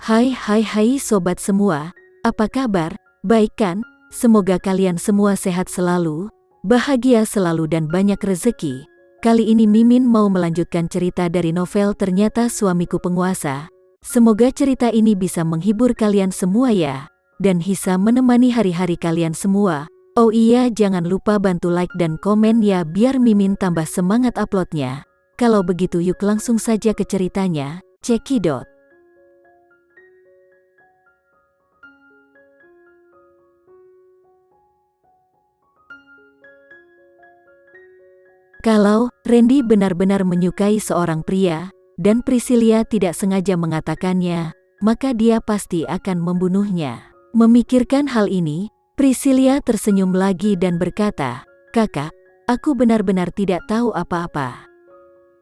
Hai sobat semua, apa kabar? Baik kan? Semoga kalian semua sehat selalu, bahagia selalu dan banyak rezeki. Kali ini Mimin mau melanjutkan cerita dari novel Ternyata Suamiku Penguasa. Semoga cerita ini bisa menghibur kalian semua ya, dan bisa menemani hari-hari kalian semua. Oh iya, jangan lupa bantu like dan komen ya biar Mimin tambah semangat uploadnya. Kalau begitu yuk langsung saja ke ceritanya, cekidot. Kalau Randy benar-benar menyukai seorang pria, dan Priscilia tidak sengaja mengatakannya, maka dia pasti akan membunuhnya. Memikirkan hal ini, Priscilia tersenyum lagi dan berkata, "Kakak, aku benar-benar tidak tahu apa-apa.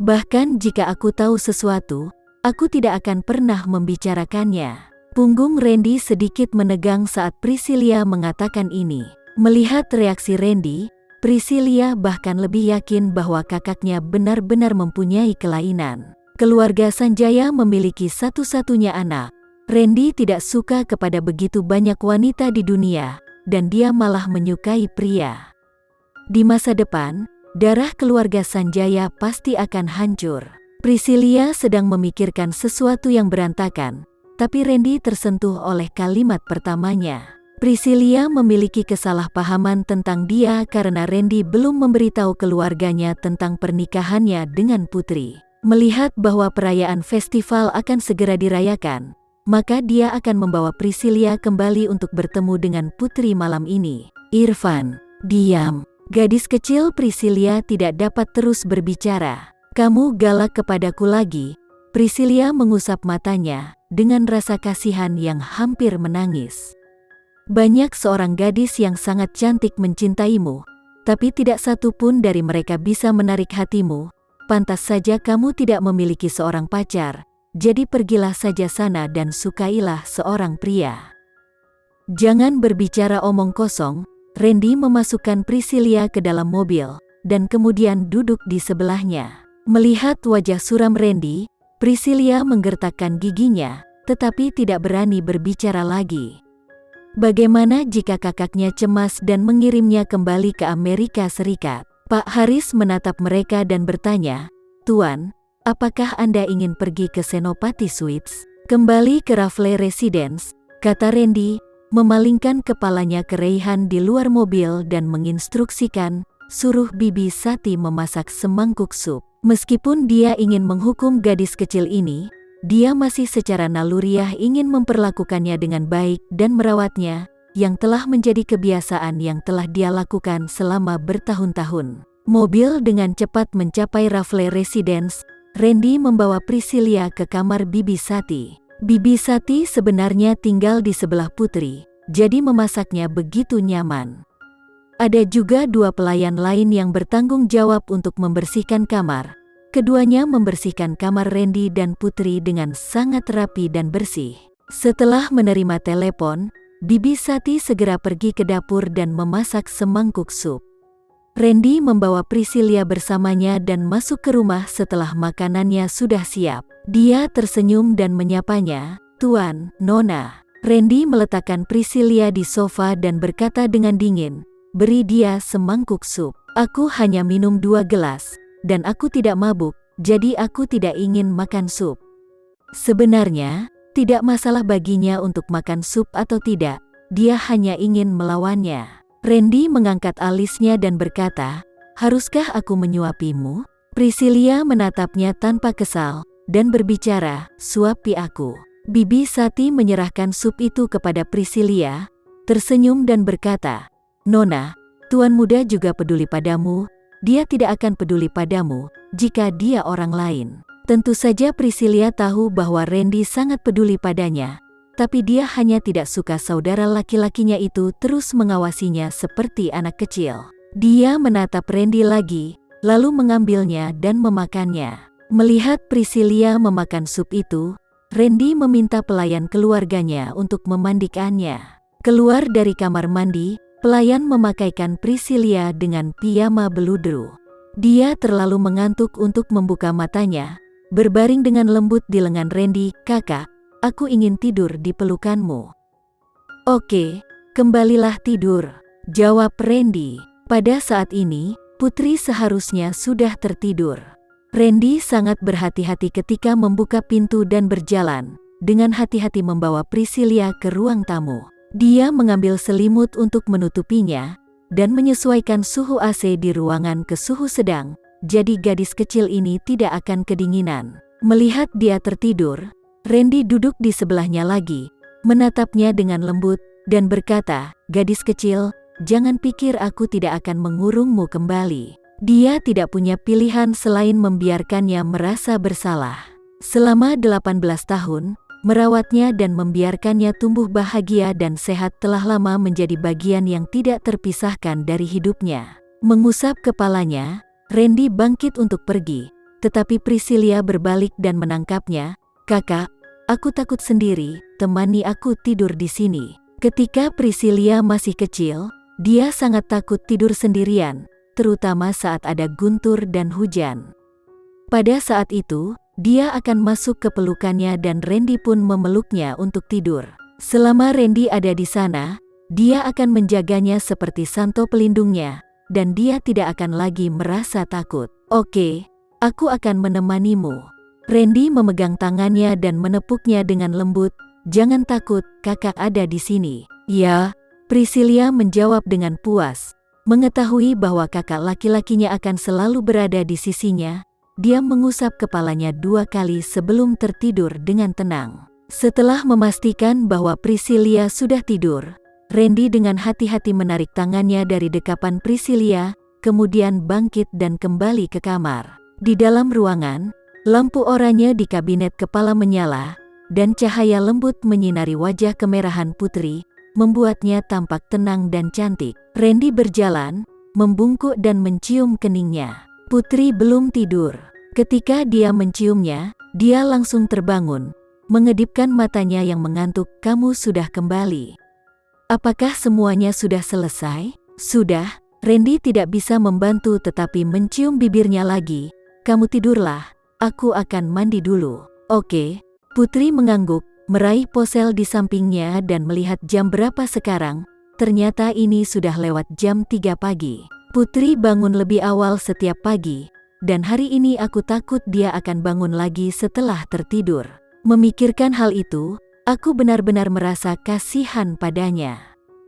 Bahkan jika aku tahu sesuatu, aku tidak akan pernah membicarakannya." Punggung Randy sedikit menegang saat Priscilia mengatakan ini. Melihat reaksi Randy, Priscilia bahkan lebih yakin bahwa kakaknya benar-benar mempunyai kelainan. Keluarga Sanjaya memiliki satu-satunya anak. Randy tidak suka kepada begitu banyak wanita di dunia, dan dia malah menyukai pria. Di masa depan, darah keluarga Sanjaya pasti akan hancur. Priscilia sedang memikirkan sesuatu yang berantakan, tapi Randy tersentuh oleh kalimat pertamanya. Priscilia memiliki kesalahpahaman tentang dia karena Randy belum memberitahu keluarganya tentang pernikahannya dengan Putri. Melihat bahwa perayaan festival akan segera dirayakan, maka dia akan membawa Priscilia kembali untuk bertemu dengan Putri malam ini. Irfan, diam. Gadis kecil Priscilia tidak dapat terus berbicara. "Kamu galak kepadaku lagi." Priscilia mengusap matanya dengan rasa kasihan yang hampir menangis. "Banyak seorang gadis yang sangat cantik mencintaimu, tapi tidak satu pun dari mereka bisa menarik hatimu. Pantas saja kamu tidak memiliki seorang pacar, jadi pergilah saja sana dan sukailah seorang pria." "Jangan berbicara omong kosong." Randy memasukkan Priscilia ke dalam mobil, dan kemudian duduk di sebelahnya. Melihat wajah suram Randy, Priscilia menggertakkan giginya, tetapi tidak berani berbicara lagi. Bagaimana jika kakaknya cemas dan mengirimnya kembali ke Amerika Serikat? Pak Haris menatap mereka dan bertanya, "Tuan, apakah Anda ingin pergi ke Senopati Suites?" "Kembali ke Raffles Residence," kata Randy, memalingkan kepalanya ke Reyhan di luar mobil dan menginstruksikan, "Suruh Bibi Sati memasak semangkuk sup." Meskipun dia ingin menghukum gadis kecil ini, dia masih secara naluriah ingin memperlakukannya dengan baik dan merawatnya, yang telah menjadi kebiasaan yang telah dia lakukan selama bertahun-tahun. Mobil dengan cepat mencapai Raffles Residence. Randy membawa Priscilia ke kamar Bibi Sati. Bibi Sati sebenarnya tinggal di sebelah Putri, jadi memasaknya begitu nyaman. Ada juga dua pelayan lain yang bertanggung jawab untuk membersihkan kamar. Keduanya membersihkan kamar Randy dan Putri dengan sangat rapi dan bersih. Setelah menerima telepon, Bibi Sati segera pergi ke dapur dan memasak semangkuk sup. Randy membawa Priscilia bersamanya dan masuk ke rumah setelah makanannya sudah siap. Dia tersenyum dan menyapanya, "Tuan, Nona." Randy meletakkan Priscilia di sofa dan berkata dengan dingin, "Beri dia semangkuk sup. Aku hanya minum 2 gelas. Dan aku tidak mabuk, jadi aku tidak ingin makan sup." Sebenarnya, tidak masalah baginya untuk makan sup atau tidak, dia hanya ingin melawannya. Randy mengangkat alisnya dan berkata, "Haruskah aku menyuapimu?" Priscilia menatapnya tanpa kesal, dan berbicara, "Suapi aku." Bibi Sati menyerahkan sup itu kepada Priscilia, tersenyum dan berkata, "Nona, Tuan muda juga peduli padamu. Dia tidak akan peduli padamu jika dia orang lain." Tentu saja Priscilia tahu bahwa Randy sangat peduli padanya, tapi dia hanya tidak suka saudara laki-lakinya itu terus mengawasinya seperti anak kecil. Dia menatap Randy lagi, lalu mengambilnya dan memakannya. Melihat Priscilia memakan sup itu, Randy meminta pelayan keluarganya untuk memandikannya. Keluar dari kamar mandi, pelayan memakaikan Priscilia dengan piyama beludru. Dia terlalu mengantuk untuk membuka matanya, berbaring dengan lembut di lengan Randy. "Kakak, aku ingin tidur di pelukanmu. Oke, kembalilah tidur, jawab Randy. Pada saat ini, Putri seharusnya sudah tertidur. Randy sangat berhati-hati ketika membuka pintu dan berjalan, dengan hati-hati membawa Priscilla ke ruang tamu. Dia mengambil selimut untuk menutupinya, dan menyesuaikan suhu AC di ruangan ke suhu sedang, jadi gadis kecil ini tidak akan kedinginan. Melihat dia tertidur, Randy duduk di sebelahnya lagi, menatapnya dengan lembut, dan berkata, "Gadis kecil, jangan pikir aku tidak akan mengurungmu kembali." Dia tidak punya pilihan selain membiarkannya merasa bersalah. Selama 18 tahun, merawatnya dan membiarkannya tumbuh bahagia dan sehat telah lama menjadi bagian yang tidak terpisahkan dari hidupnya. Mengusap kepalanya, Randy bangkit untuk pergi, tetapi Priscilla berbalik dan menangkapnya. "Kakak, aku takut sendiri, temani aku tidur di sini." Ketika Priscilla masih kecil, dia sangat takut tidur sendirian, terutama saat ada guntur dan hujan. Pada saat itu, dia akan masuk ke pelukannya dan Randy pun memeluknya untuk tidur. Selama Randy ada di sana, dia akan menjaganya seperti santo pelindungnya, dan dia tidak akan lagi merasa takut. "Oke, aku akan menemanimu." Randy memegang tangannya dan menepuknya dengan lembut. "Jangan takut, kakak ada di sini." "Ya," Priscilla menjawab dengan puas. Mengetahui bahwa kakak laki-lakinya akan selalu berada di sisinya, dia mengusap kepalanya 2 kali sebelum tertidur dengan tenang. Setelah memastikan bahwa Priscilla sudah tidur, Randy dengan hati-hati menarik tangannya dari dekapan Priscilla, kemudian bangkit dan kembali ke kamar. Di dalam ruangan, lampu oranye di kabinet kepala menyala, dan cahaya lembut menyinari wajah kemerahan Putri, membuatnya tampak tenang dan cantik. Randy berjalan, membungkuk dan mencium keningnya. Putri belum tidur. Ketika dia menciumnya, dia langsung terbangun, mengedipkan matanya yang mengantuk. "Kamu sudah kembali. Apakah semuanya sudah selesai?" "Sudah." Randy tidak bisa membantu tetapi mencium bibirnya lagi. "Kamu tidurlah, aku akan mandi dulu." "Oke." Putri mengangguk, meraih ponsel di sampingnya dan melihat jam berapa sekarang. Ternyata ini sudah lewat jam 3 pagi. "Putri bangun lebih awal setiap pagi, dan hari ini aku takut dia akan bangun lagi setelah tertidur." Memikirkan hal itu, aku benar-benar merasa kasihan padanya.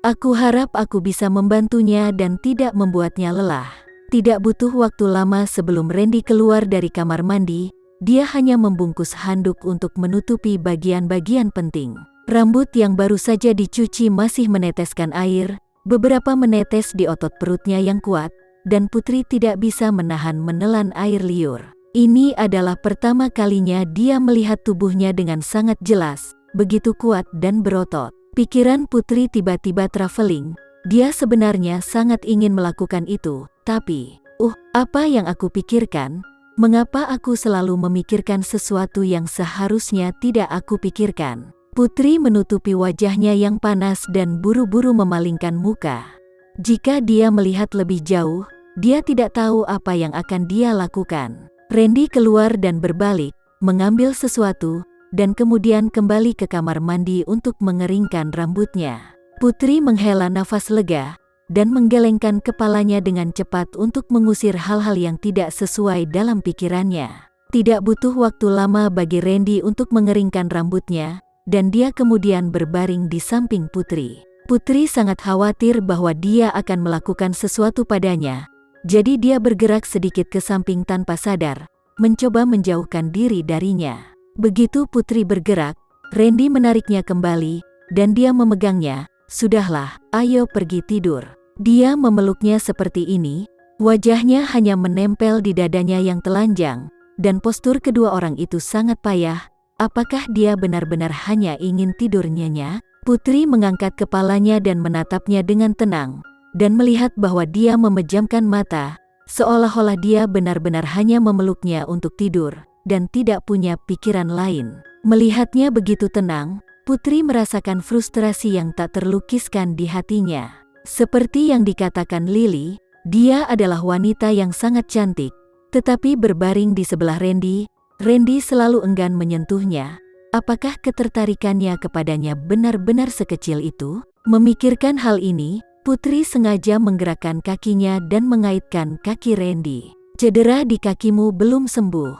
Aku harap aku bisa membantunya dan tidak membuatnya lelah. Tidak butuh waktu lama sebelum Randy keluar dari kamar mandi. Dia hanya membungkus handuk untuk menutupi bagian-bagian penting. Rambut yang baru saja dicuci masih meneteskan air, beberapa menetes di otot perutnya yang kuat, dan Putri tidak bisa menahan menelan air liur. Ini adalah pertama kalinya dia melihat tubuhnya dengan sangat jelas, begitu kuat dan berotot. Pikiran Putri tiba-tiba traveling. Dia sebenarnya sangat ingin melakukan itu, tapi, apa yang aku pikirkan? Mengapa aku selalu memikirkan sesuatu yang seharusnya tidak aku pikirkan? Putri menutupi wajahnya yang panas dan buru-buru memalingkan muka. Jika dia melihat lebih jauh, dia tidak tahu apa yang akan dia lakukan. Randy keluar dan berbalik, mengambil sesuatu, dan kemudian kembali ke kamar mandi untuk mengeringkan rambutnya. Putri menghela nafas lega, dan menggelengkan kepalanya dengan cepat untuk mengusir hal-hal yang tidak sesuai dalam pikirannya. Tidak butuh waktu lama bagi Randy untuk mengeringkan rambutnya, dan dia kemudian berbaring di samping Putri. Putri sangat khawatir bahwa dia akan melakukan sesuatu padanya, jadi dia bergerak sedikit ke samping tanpa sadar, mencoba menjauhkan diri darinya. Begitu Putri bergerak, Randy menariknya kembali, dan dia memegangnya. "Sudahlah, ayo pergi tidur." Dia memeluknya seperti ini, wajahnya hanya menempel di dadanya yang telanjang, dan postur kedua orang itu sangat payah. Apakah dia benar-benar hanya ingin tidur nyenyak? Putri mengangkat kepalanya dan menatapnya dengan tenang, dan melihat bahwa dia memejamkan mata, seolah-olah dia benar-benar hanya memeluknya untuk tidur, dan tidak punya pikiran lain. Melihatnya begitu tenang, Putri merasakan frustrasi yang tak terlukiskan di hatinya. Seperti yang dikatakan Lily, dia adalah wanita yang sangat cantik, tetapi berbaring di sebelah Randy, Randy selalu enggan menyentuhnya. Apakah ketertarikannya kepadanya benar-benar sekecil itu? Memikirkan hal ini, Putri sengaja menggerakkan kakinya dan mengaitkan kaki Randy. Cedera di kakimu belum sembuh.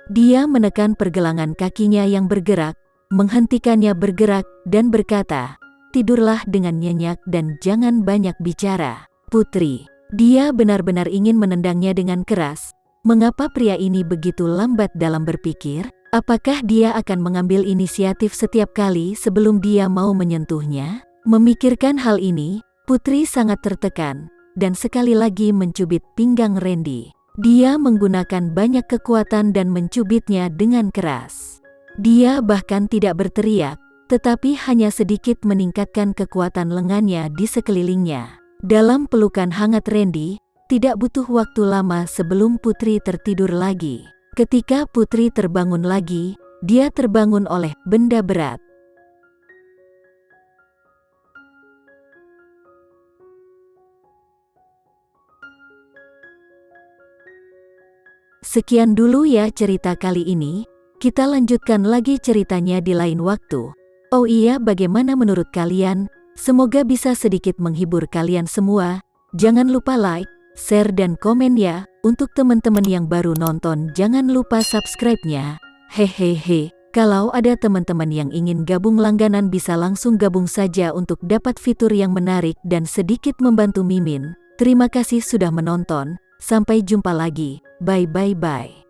Dia menekan pergelangan kakinya yang bergerak, menghentikannya bergerak, dan berkata, "Tidurlah dengan nyenyak dan jangan banyak bicara, Putri." Dia benar-benar ingin menendangnya dengan keras. Mengapa pria ini begitu lambat dalam berpikir? Apakah dia akan mengambil inisiatif setiap kali sebelum dia mau menyentuhnya? Memikirkan hal ini, Putri sangat tertekan, dan sekali lagi mencubit pinggang Randy. Dia menggunakan banyak kekuatan dan mencubitnya dengan keras. Dia bahkan tidak berteriak, tetapi hanya sedikit meningkatkan kekuatan lengannya di sekelilingnya. Dalam pelukan hangat Randy, tidak butuh waktu lama sebelum Putri tertidur lagi. Ketika Putri terbangun lagi, dia terbangun oleh benda berat. Sekian dulu ya cerita kali ini, kita lanjutkan lagi ceritanya di lain waktu. Oh iya, bagaimana menurut kalian? Semoga bisa sedikit menghibur kalian semua. Jangan lupa like, share dan komen ya. Untuk teman-teman yang baru nonton jangan lupa subscribe-nya. Hehehe, kalau ada teman-teman yang ingin gabung langganan bisa langsung gabung saja untuk dapat fitur yang menarik dan sedikit membantu Mimin. Terima kasih sudah menonton, sampai jumpa lagi. Bye.